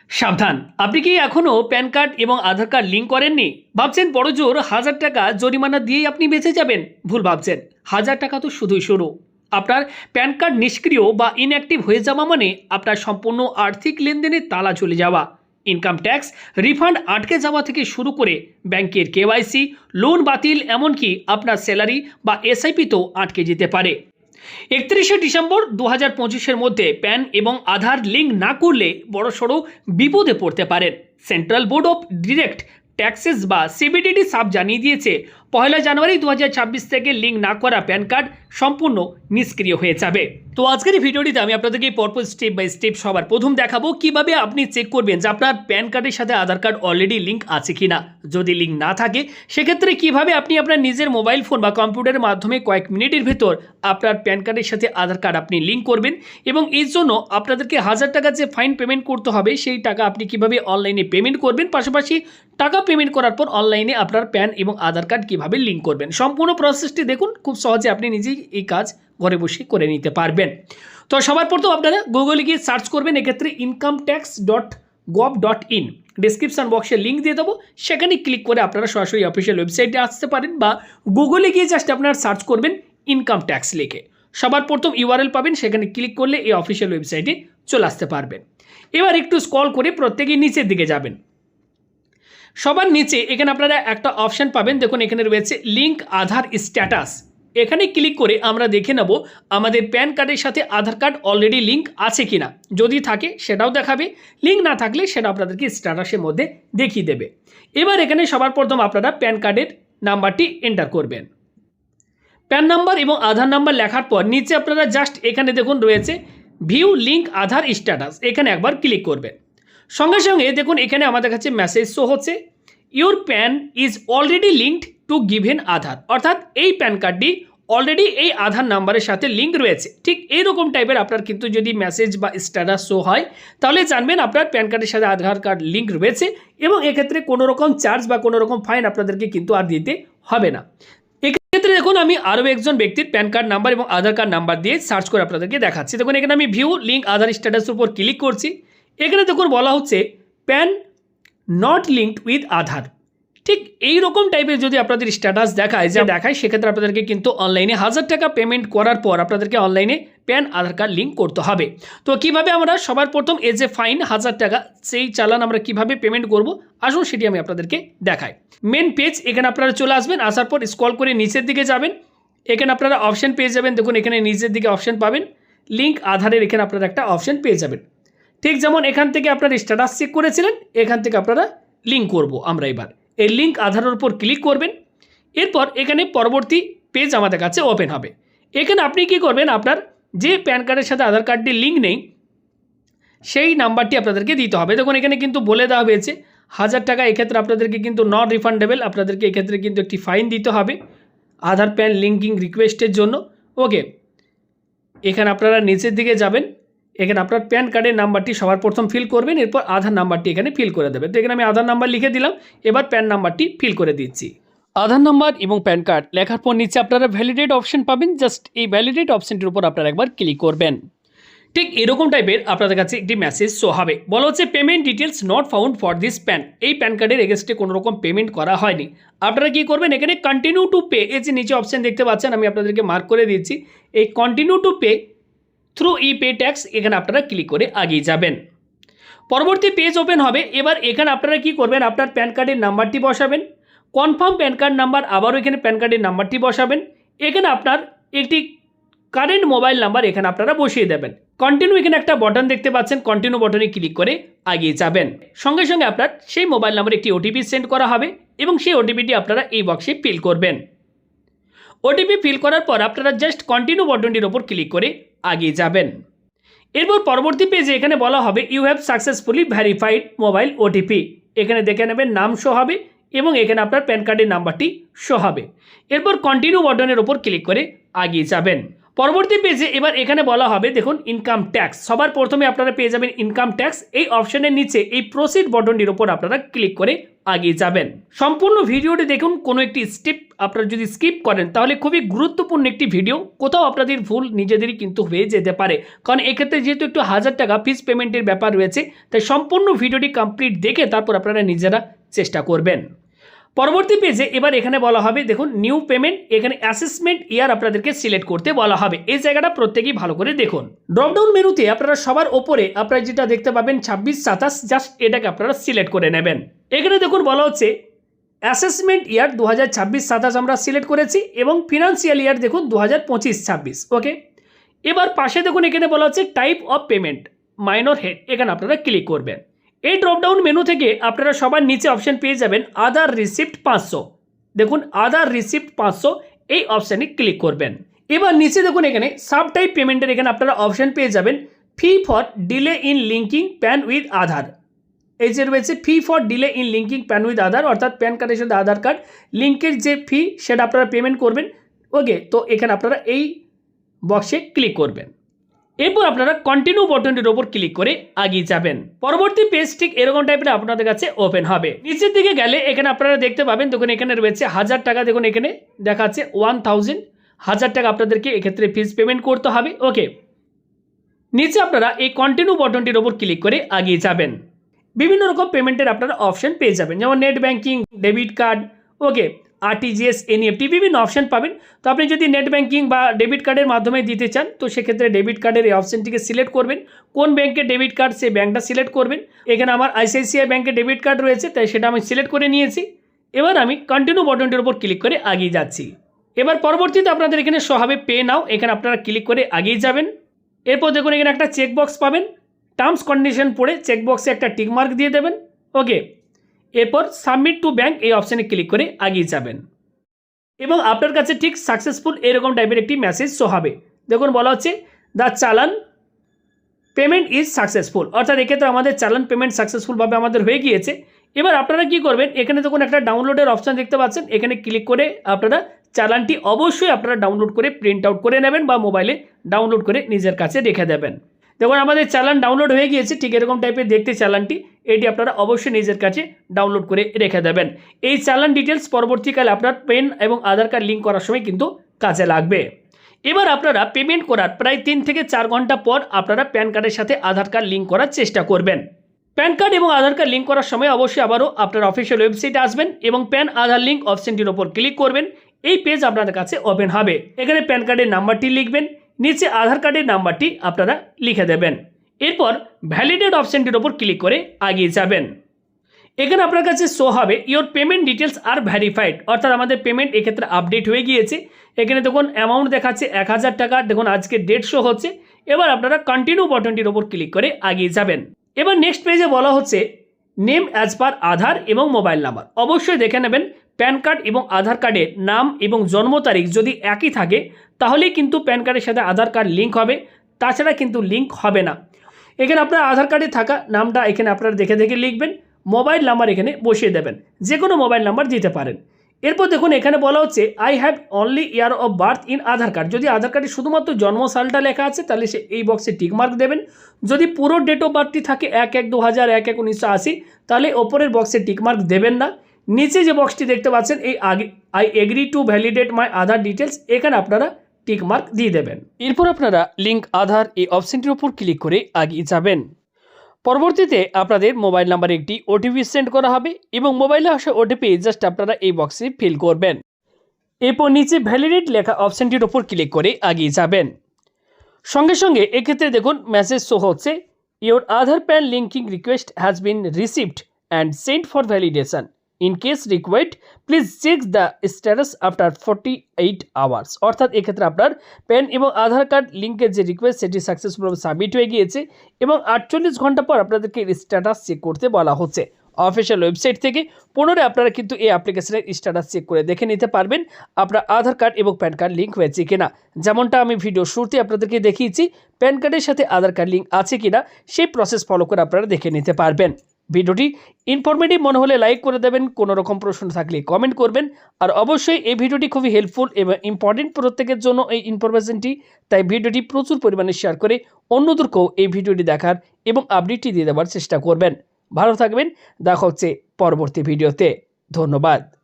সাবধান, আপনি কি এখনও প্যান কার্ড এবং আধার কার্ড লিঙ্ক করেননি? ভাবছেন বড়জোর 1000 টাকা জরিমানা দিয়েই আপনি বেঁচে যাবেন? ভুল ভাবছেন। 1000 টাকা তো শুধুই শুরু। আপনার প্যান কার্ড নিষ্ক্রিয় বা ইনঅ্যাক্টিভ হয়ে যাওয়া মানে আপনার সম্পূর্ণ আর্থিক লেনদেনে তালা চলে যাওয়া, ইনকাম ট্যাক্স রিফান্ড আটকে যাওয়া থেকে শুরু করে ব্যাংকের কেওয়াইসি, লোন বাতিল, এমনকি আপনার স্যালারি বা এসআইপিতেও আটকে যেতে পারে। 31শে ডিসেম্বর 2025-এর মধ্যে প্যান এবং আধার লিঙ্ক না করলে বড়সড় বিপদে পড়তে পারেন। Central board of direct taxes বা সিবিডিটি সাব জানিয়ে দিয়েছে 1 জানুয়ারি 2026 থেকে লিঙ্ক না করা প্যান কার্ড সম্পূর্ণ নিষ্ক্রিয় হয়ে যাবে। তো আজকের এই ভিডিওটিতে আমি আপনাদেরকে পরপর স্টেপ বাই স্টেপ সবার প্রথম দেখাবো কিভাবে আপনি চেক করবেন যে আপনার প্যান কার্ডের সাথে আধার কার্ড অলরেডি লিঙ্ক আছে কিনা। যদি লিঙ্ক না থাকে সেক্ষেত্রে কিভাবে আপনি আপনার নিজের মোবাইল ফোন বা কম্পিউটারের মাধ্যমে কয়েক মিনিটের ভেতর আপনার প্যান কার্ডের সাথে আধার কার্ড আপনি লিঙ্ক করবেন, এবং এর জন্য আপনাদেরকে 1000 টাকা যে ফাইন পেমেন্ট করতে হবে সেই টাকা আপনি কিভাবে অনলাইনে পেমেন্ট করবেন, পাশাপাশি টাকা পেমেন্ট করার পর অনলাইনে আপনার প্যান এবং আধার কার্ড কিভাবে লিঙ্ক করবেন। সম্পূর্ণ প্রসেসটি দেখুন, খুব সহজে আপনি নিজেই এই কাজ ঘরে বসে করে নিতে পারবেন। তো সবার প্রথম আপনারা গুগলে গিয়ে সার্চ করবেন, এক্ষেত্রে incometax.gov.in, ডিসক্রিপশন বক্সে লিঙ্ক দিয়ে দেবো, সেখানে ক্লিক করে আপনারা সরাসরি অফিসিয়াল ওয়েবসাইটে আসতে পারেন, বা গুগলে গিয়ে জাস্ট আপনারা সার্চ করবেন ইনকাম ট্যাক্স লিখে। সবার প্রথম ইউআরএল পাবেন, সেখানে ক্লিক করলে এই অফিসিয়াল ওয়েবসাইটে চলে আসতে পারবেন। এবার একটু স্ক্রল করে প্রত্যেকেই নিচের দিকে যাবেন। সবার নিচে এখানে আপনারা একটা অপশান পাবেন, দেখুন এখানে রয়েছে লিঙ্ক আধার স্ট্যাটাস। এখানে ক্লিক করে আমরা দেখে নেব আমাদের প্যান কার্ডের সাথে আধার কার্ড অলরেডি লিঙ্ক আছে কিনা। যদি থাকে সেটাও দেখাবে, লিঙ্ক না থাকলে সেটা আপনাদেরকে স্ট্যাটাসের মধ্যে দেখিয়ে দেবে। এবার এখানে সবার প্রথম আপনারা প্যান কার্ডের নাম্বারটি এন্টার করবেন। প্যান নাম্বার এবং আধার নাম্বার লেখার পর নিচে আপনারা জাস্ট এখানে দেখুন রয়েছে ভিউ লিঙ্ক আধার স্ট্যাটাস, এখানে একবার ক্লিক করবেন। সঙ্গে সঙ্গে দেখুন এখানে আমাদের কাছে মেসেজ শো হচ্ছে, your PAN is already linked to given Aadhaar, অর্থাৎ এই প্যান কার্ডটি অলরেডি এই আধার নাম্বারের সাথে লিঙ্ক রয়েছে। ঠিক এইরকম টাইপের আপনার কিন্তু যদি মেসেজ বা স্ট্যাটাস শো হয় তাহলে জানবেন আপনার প্যান কার্ডের সাথে আধার কার্ড লিঙ্ক রয়েছে, এবং এক্ষেত্রে কোনো রকম চার্জ বা কোনো রকম ফাইন আপনাদেরকে কিন্তু আর দিতে হবে না। এক্ষেত্রে দেখুন আমি আরও একজন ব্যক্তির প্যান কার্ড নাম্বার এবং আধার কার্ড নাম্বার দিয়ে সার্চ করে আপনাদেরকে দেখাচ্ছি। দেখুন এখানে আমি ভিউ লিঙ্ক আধার স্ট্যাটাসের উপর ক্লিক করছি। এখানে দেখুন বলা হচ্ছে প্যান নট লিঙ্কড উইথ আধার। ঠিক এই রকম টাইপের যদি আপনাদের স্ট্যাটাস দেখায় সেক্ষেত্রে আপনাদেরকে কিন্তু অনলাইনে 1000 টাকা পেমেন্ট করার পর আপনাদেরকে অনলাইনে প্যান আধার কার্ড লিঙ্ক করতে হবে। তো কিভাবে আমরা সবার প্রথম এই যে ফাইন 1000 টাকা সেই চালান আমরা কিভাবে পেমেন্ট করব, আসুন সেটি আমি আপনাদেরকে দেখাই। মেন পেজ এখানে আপনারা চলে আসবেন, আসার পর স্ক্রল করে নিচের দিকে যাবেন, এখানে আপনারা অপশন পেয়ে যাবেন। দেখুন এখানে নিচের দিকে অপশন পাবেন লিঙ্ক আধারের, এখানে আপনারা একটা অপশন পেয়ে যাবেন। ঠিক যেমন এখান থেকে আপনারা স্ট্যাটাস চেক করেছিলেন, এখান থেকে আপনারা লিঙ্ক করব আমরা। এবার এই লিঙ্ক আধারের উপর ক্লিক করবেন, এরপর এখানে পরবর্তী পেজ আমাদের কাছে ওপেন হবে। এখানে আপনি কি করবেন, আপনার যে প্যান কার্ডের সাথে আধার কার্ডটি লিঙ্ক নেই সেই নাম্বারটি আপনাদেরকে দিতে হবে। দেখুন এখানে কিন্তু বলে দেওয়া হয়েছে 1000 টাকা এক্ষেত্রে আপনাদেরকে কিন্তু নট রিফান্ডেবল, আপনাদেরকে এক্ষেত্রে কিন্তু একটি ফাইন দিতে হবে আধার প্যান লিঙ্কিং রিকোয়েস্টের জন্য। ওকে, এখানে আপনারা নিচের দিকে যাবেন, এখানে আপনার প্যান কার্ডের নাম্বারটি সবার প্রথম ফিল করবেন, এরপর আধার নাম্বারটি এখানে ফিল করে দেবেন। তো এখানে আমি আধার নাম্বার লিখে দিলাম, এবার প্যান নাম্বারটি ফিল করে দিচ্ছি। আধার নাম্বার এবং প্যান কার্ড লেখার পর নিচে আপনারা ভ্যালিডেট অপশন পাবেন, জাস্ট এই ভ্যালিডেট অপশনটির উপর আপনারা একবার ক্লিক করবেন। ঠিক এরকম টাইপের আপনাদের কাছে একটি মেসেজ শো হবে, বলা হচ্ছে payment details not found for this pan. এই প্যান কার্ডের এগেনস্টে কোনো রকম পেমেন্ট করা হয়নি। আপনারা কি করবেন, এখানে কন্টিনিউ টু পে, এই যে নিচে অপশন দেখতে পাচ্ছেন আমি আপনাদেরকে মার্ক করে দিচ্ছি, এই continue to pay through E pay tax, এখানে আপনারা ক্লিক করে আগিয়ে যাবেন। পরবর্তী পেজ ওপেন হবে। এবার এখানে আপনারা কি করবেন, আপনার প্যান কার্ডের নাম্বারটি বসাবেন, কনফার্ম প্যান কার্ড নাম্বার, আবারও এখানে প্যান কার্ডের নাম্বারটি বসাবেন, এখানে আপনার একটি কারেন্ট মোবাইল নাম্বার এখানে আপনারা বসিয়ে দেবেন। কন্টিনিউ, এখানে একটা বাটন দেখতে পাচ্ছেন, কন্টিনিউ বাটনে ক্লিক করে আগিয়ে যাবেন। সঙ্গে সঙ্গে আপনার সেই মোবাইল নাম্বারে একটি ওটিপি সেন্ড করা হবে, এবং সেই ওটিপিটি আপনারা এই বক্সে ফিল করবেন। ওটিপি ফিল করার পর আপনারা জাস্ট কন্টিনিউ বাটনটির ওপর ক্লিক করে আগিয়ে যাবেন। এরপর পরবর্তী পেজে এখানে বলা হবে you have successfully verified mobile OTP, এখানে দেখে নেবেন নাম শো হবে, এবং এখানে আপনার প্যান কার্ডের নাম্বারটি শো হবে। এরপর কন্টিনিউ বাটনের ওপর ক্লিক করে আগিয়ে যাবেন। পরবর্তী পেজে এবার এখানে বলা হবে দেখুন ইনকাম ট্যাক্স, সবার প্রথমে আপনারা পেয়ে যাবেন ইনকাম ট্যাক্স। এই অপশনের নিচে এই প্রসিড বাটনটির ওপর আপনারা ক্লিক করে এগিয়ে যাবেন। সম্পূর্ণ ভিডিওটি দেখুন, কোনো একটি স্টেপ আপনারা যদি স্কিপ করেন তাহলে খুবই গুরুত্বপূর্ণ একটি ভিডিও, কোথাও আপনাদের ভুল নিজেদেরই কিন্তু হয়ে যেতে পারে। কারণ এক্ষেত্রে যেহেতু একটু 1000 টাকা ফিস পেমেন্টের ব্যাপার রয়েছে, তাই সম্পূর্ণ ভিডিওটি কমপ্লিট দেখে তারপর আপনারা নিজেরা চেষ্টা করবেন। পরবর্তী পেজে এবার এখানে বলা হবে, দেখুন নিউ পেমেন্ট, এখানে অ্যাসেসমেন্ট ইয়ার আপনাদেরকে সিলেক্ট করতে বলা হবে। এই জায়গাটা প্রত্যেকেই ভালো করে দেখুন। ড্রপডাউন মেনুতে আপনারা সবার ওপরে আপনারা যেটা দেখতে পাবেন 26-27, জাস্ট এটাকে আপনারা সিলেক্ট করে নেবেন। এখানে দেখুন বলা হচ্ছে অ্যাসেসমেন্ট ইয়ার 2026-27 আমরা সিলেক্ট করেছি এবং ফিনান্সিয়াল ইয়ার দেখুন 2025-26। ওকে, এবার পাশে দেখুন এখানে বলা হচ্ছে type of payment minor head, এখানে আপনারা ক্লিক করবেন। এই ড্রপডাউন মেনু থেকে আপনারা সবার নিচে অপশন পেয়ে যাবেন আদার রিসিপ্ট 500। দেখুন আদার রিসিপ্ট 500 এই অপশানে ক্লিক করবেন। এবার নিচে দেখুন এখানে সাব টাইপ পেমেন্টের এখানে আপনারা অপশন পেয়ে যাবেন fee for delay in linking PAN with Aadhaar. এই যে রয়েছে fee for delay in linking PAN with Aadhaar, অর্থাৎ প্যান কার্ডের সাথে আধার কার্ড লিঙ্কের যে ফি সেটা আপনারা পেমেন্ট করবেন। ওকে, তো এখানে আপনারা এই বক্সে ক্লিক করবেন। এরপর আপনারা কন্টিনিউ বাটনটির ওপর ক্লিক করে এগিয়ে যাবেন। পরবর্তী পেজ ঠিক এরকম টাইপের আপনাদের কাছে ওপেন হবে। নিচের দিকে গেলে এখানে আপনারা দেখতে পাবেন, দেখুন এখানে রয়েছে 1000 টাকা, দেখুন এখানে দেখাচ্ছে 1000 টাকা আপনাদেরকে এক্ষেত্রে ফিস পেমেন্ট করতে হবে। ওকে, নিচে আপনারা এই কন্টিনিউ বাটনটির ওপর ক্লিক করে এগিয়ে যাবেন। বিভিন্ন রকম পেমেন্টের আপনারা অপশন পেয়ে যাবেন, যেমন নেট ব্যাঙ্কিং, ডেবিট কার্ড, ওকে, আরটিজিএস, এনইএফটি, বিভিন্ন অপশন পাবেন। তো আপনি যদি নেট ব্যাঙ্কিং বা ডেবিট কার্ডের মাধ্যমে দিতে চান তো সেক্ষেত্রে ডেবিট কার্ডের এই অপশনটিকে সিলেক্ট করবেন। কোন ব্যাংকের ডেবিট কার্ড সেই ব্যাংকটা সিলেক্ট করবেন। এখানে আমার আইসিআইসিআই ব্যাংকের ডেবিট কার্ড রয়েছে, তাই সেটা আমি সিলেক্ট করে নিয়েছি। এবার আমি কন্টিনিউ বাটনটির উপর ক্লিক করে এগিয়ে যাচ্ছি। এবার পরবর্তীতে আপনাদের এখানে শো হবে পে নাও, এখানে আপনারা ক্লিক করে এগিয়ে যাবেন। এরপর দেখুন এখানে একটা চেকবক্স পাবেন, টার্মস কন্ডিশন পড়ে চেকবক্সে একটা টিকমার্ক দিয়ে দেবেন। ওকে, এরপর সাবমিট টু ব্যাঙ্ক এই অপশানে ক্লিক করে এগিয়ে যাবেন এবং আপনার কাছে ঠিক সাকসেসফুল এরকম টাইপের একটি মেসেজ শো হবে। দেখুন বলা হচ্ছে দ্য চালান পেমেন্ট ইজ সাকসেসফুল, অর্থাৎ এক্ষেত্রে আমাদের চালান পেমেন্ট সাকসেসফুলভাবে আমাদের হয়ে গিয়েছে। এবার আপনারা কি করবেন, এখানে দেখুন একটা ডাউনলোডের অপশান দেখতে পাচ্ছেন, এখানে ক্লিক করে আপনারা চালানটি অবশ্যই আপনারা ডাউনলোড করে প্রিন্ট আউট করে নেবেন বা মোবাইলে ডাউনলোড করে নিজের কাছে রেখে দেবেন। দেখুন আমাদের চালান ডাউনলোড হয়ে গিয়েছে, ঠিক এরকম টাইপের দেখতে চালানটি, এটি আপনারা অবশ্যই নিজের কাছে ডাউনলোড করে রেখে দেবেন। এই চালান ডিটেলস পরবর্তীকালে আপনার পেন এবং আধার কার্ড লিঙ্ক করার সময় কিন্তু কাজে লাগবে। এবার আপনারা পেমেন্ট করার প্রায় 3 থেকে 4 ঘন্টা পর আপনারা প্যান কার্ডের সাথে আধার কার্ড লিঙ্ক করার চেষ্টা করবেন। প্যান কার্ড এবং আধার কার্ড লিঙ্ক করার সময় অবশ্যই আবারও আপনার অফিসিয়াল ওয়েবসাইটে আসবেন এবং প্যান আধার লিঙ্ক অপশনটির ওপর ক্লিক করবেন। এই পেজ আপনাদের কাছে ওপেন হবে। এখানে প্যান কার্ডের নাম্বারটি লিখবেন, নিচে আধার কার্ডের নাম্বারটি আপনারা লিখে দেবেন। এরপর ভ্যালিডেট অপশনটির ওপর ক্লিক করে এগিয়ে যাবেন। এখানে আপনার কাছে শো হবে your payment details are verified, অর্থাৎ আমাদের পেমেন্ট এক্ষেত্রে আপডেট হয়ে গিয়েছে। এখানে দেখুন অ্যামাউন্ট দেখাচ্ছে 1000 টাকা, দেখুন আজকে ডেট শো হচ্ছে। এবার আপনারা কন্টিনিউ বাটনটির ওপর ক্লিক করে এগিয়ে যাবেন। এবার নেক্সট পেজে বলা হচ্ছে নেম অ্যাজ পার আধার এবং মোবাইল নাম্বার। অবশ্যই দেখে নেবেন প্যান কার্ড এবং আধার কার্ডের নাম এবং জন্ম তারিখ যদি একই থাকে তাহলেই কিন্তু প্যান কার্ডের সাথে আধার কার্ড লিঙ্ক হবে, তাছাড়া কিন্তু লিঙ্ক হবে না। এখানে আপনার আধার কার্ডে থাকা নামটা এখানে আপনারা দেখে দেখে লিখবেন, মোবাইল নাম্বার এখানে বসিয়ে দেবেন, যে কোনো মোবাইল নাম্বার দিতে পারেন। এরপর দেখুন এখানে বলা হচ্ছে I have only year of birth in Aadhaar card. যদি আধার কার্ডে শুধুমাত্র জন্মসালটা লেখা আছে তাহলে সে এই বক্সে টিকমার্ক দেবেন। যদি পুরো ডেট অফ বার্থটি থাকে 1-1-2000, 1-1-1980, তাহলে ওপরের বক্সে টিকমার্ক দেবেন না। নিচে যে বক্সটি দেখতে পাচ্ছেন এই I agree to validate my Aadhaar details, এখানে আপনারা টিকমার্ক দিয়ে দেবেন। এরপর আপনারা লিঙ্ক আধার এই অপশনটির উপর ক্লিক করে এগিয়ে যাবেন। পরবর্তীতে আপনাদের মোবাইল নাম্বারে একটি ওটিপি সেন্ড করা হবে এবং মোবাইলে আসা ওটিপি জাস্ট আপনারা এই বক্সে ফিল করবেন। এরপর নিচে ভ্যালিডেট লেখা অপশনটির উপর ক্লিক করে এগিয়ে যাবেন। সঙ্গে সঙ্গে এক্ষেত্রে দেখুন মেসেজ শো হচ্ছে your Aadhaar PAN linking request has been received and sent for validation. In case required please check the status after 48 hours, অর্থাৎ এক্ষেত্রে আপনার প্যান এবং আধার কার্ড লিঙ্কের যে রিকোয়েস্ট সেটি সাকসেসফুলভাবে সাবমিট হয়ে গিয়েছে এবং 48 ঘন্টা পর আপনাদেরকে স্ট্যাটাস চেক করতে বলা হচ্ছে। অফিসিয়াল ওয়েবসাইট থেকে পুনরায় আপনারা কিন্তু এই অ্যাপ্লিকেশনের স্ট্যাটাস চেক করে দেখে নিতে পারবেন আপনার আধার কার্ড এবং প্যান কার্ড লিঙ্ক হয়েছে কিনা। যেমনটা আমি ভিডিও শুরুতে আপনাদেরকে দেখিয়েছি, প্যান কার্ডের সাথে আধার কার্ড লিঙ্ক আছে কিনা সেই প্রসেস ফলো করে আপনারা দেখে নিতে পারবেন। ভিডিওটি ইনফরমেটিভ মনে হলে লাইক করে দেবেন, কোনো রকম প্রশ্ন থাকলে কমেন্ট করবেন। আর অবশ্যই এই ভিডিওটি খুবই হেল্পফুল এবং ইম্পর্টেন্ট প্রত্যেকের জন্য এই ইনফরমেশনটি, তাই ভিডিওটি প্রচুর পরিমাণে শেয়ার করে অন্যদেরকেও এই ভিডিওটি দেখার এবং আপডেটটি দিয়ে দেওয়ার চেষ্টা করবেন। ভালো থাকবেন, দেখা হচ্ছে পরবর্তী ভিডিওতে। ধন্যবাদ।